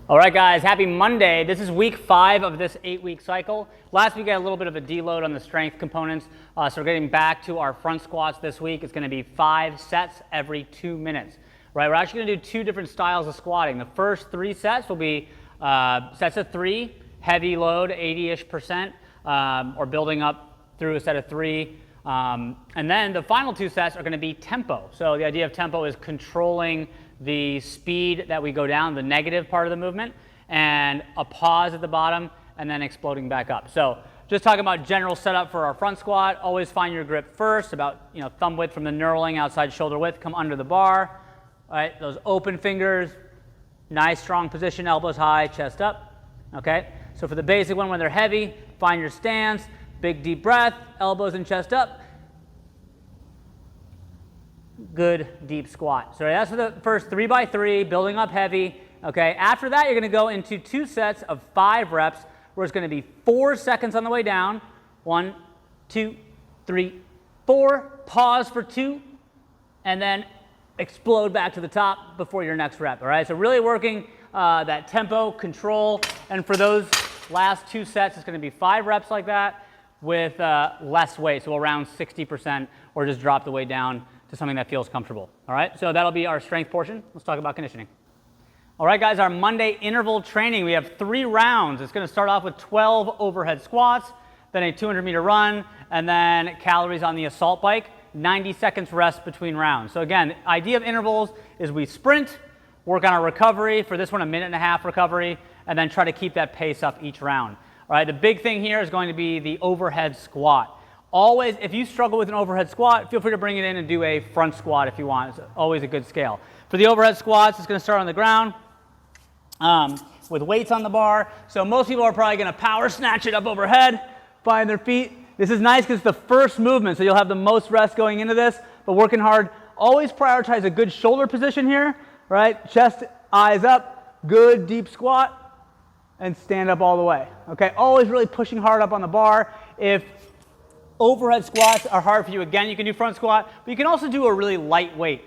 All right, guys, happy Monday. This is week 5 of this 8-week cycle. Last week, I had a little bit of a deload on the strength components, so we're getting back to our front squats this week. It's going to be 5 sets every 2 minutes. Right? We're actually going to do 2 different styles of squatting. The first 3 sets will be sets of 3, heavy load, 80-ish%, or building up through a set of 3. And then the final 2 sets are going to be tempo. So the idea of tempo is controlling the speed that we go down, the negative part of the movement, and a pause at the bottom, and then exploding back up. So just talking about general setup for our front squat. Always find your grip first, about thumb width from the knurling, outside shoulder width. Come under the bar. All right, those open fingers, nice strong position, elbows high, chest up. Okay, so for the basic one, when they're heavy, find your stance, big deep breath, elbows and chest up. Good deep squat. So that's for the first 3 by 3, building up heavy. Okay, after that, you're going to go into 2 sets of 5 reps, where it's going to be 4 seconds on the way down. 1, 2, 3, 4. Pause for 2, and then explode back to the top before your next rep. All right, so really working that tempo, control, and for those last 2 sets, it's going to be 5 reps like that with less weight, so around 60%, or just drop the weight down to something that feels comfortable. All right, so that'll be our strength portion. Let's talk about conditioning. All right, guys, our Monday interval training, we have 3 rounds. It's going to start off with 12 overhead squats, then a 200-meter run, and then calories on the assault bike, 90 seconds rest between rounds. So again, the idea of intervals is we sprint, work on our recovery. For this one, a 1.5-minute recovery, and then try to keep that pace up each round. All right, the big thing here is going to be the overhead squat. Always, if you struggle with an overhead squat, feel free to bring it in and do a front squat if you want. It's always a good scale. For the overhead squats, it's going to start on the ground with weights on the bar. So most people are probably going to power snatch it up overhead, find their feet. This is nice because it's the first movement, so you'll have the most rest going into this, but working hard. Always prioritize a good shoulder position here, right? Chest, eyes up, good deep squat, and stand up all the way. Okay, always really pushing hard up on the bar. If overhead squats are hard for you, again, you can do front squat, but you can also do a really light weight.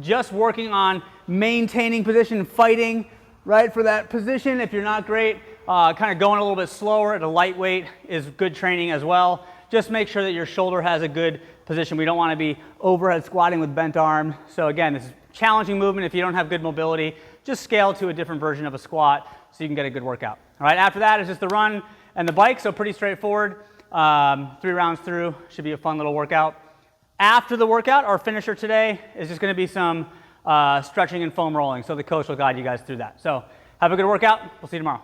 Just working on maintaining position, fighting, right, for that position. If you're not great, kind of going a little bit slower at a light weight is good training as well. Just make sure that your shoulder has a good position. We don't want to be overhead squatting with bent arm. So again, this is challenging movement. If you don't have good mobility, just scale to a different version of a squat so you can get a good workout. All right, after that is just the run and the bike, so pretty straightforward. 3 rounds through, should be a fun little workout. After the workout, our finisher today is just going to be some stretching and foam rolling, so the coach will guide you guys through that. So have a good workout. We'll see you tomorrow.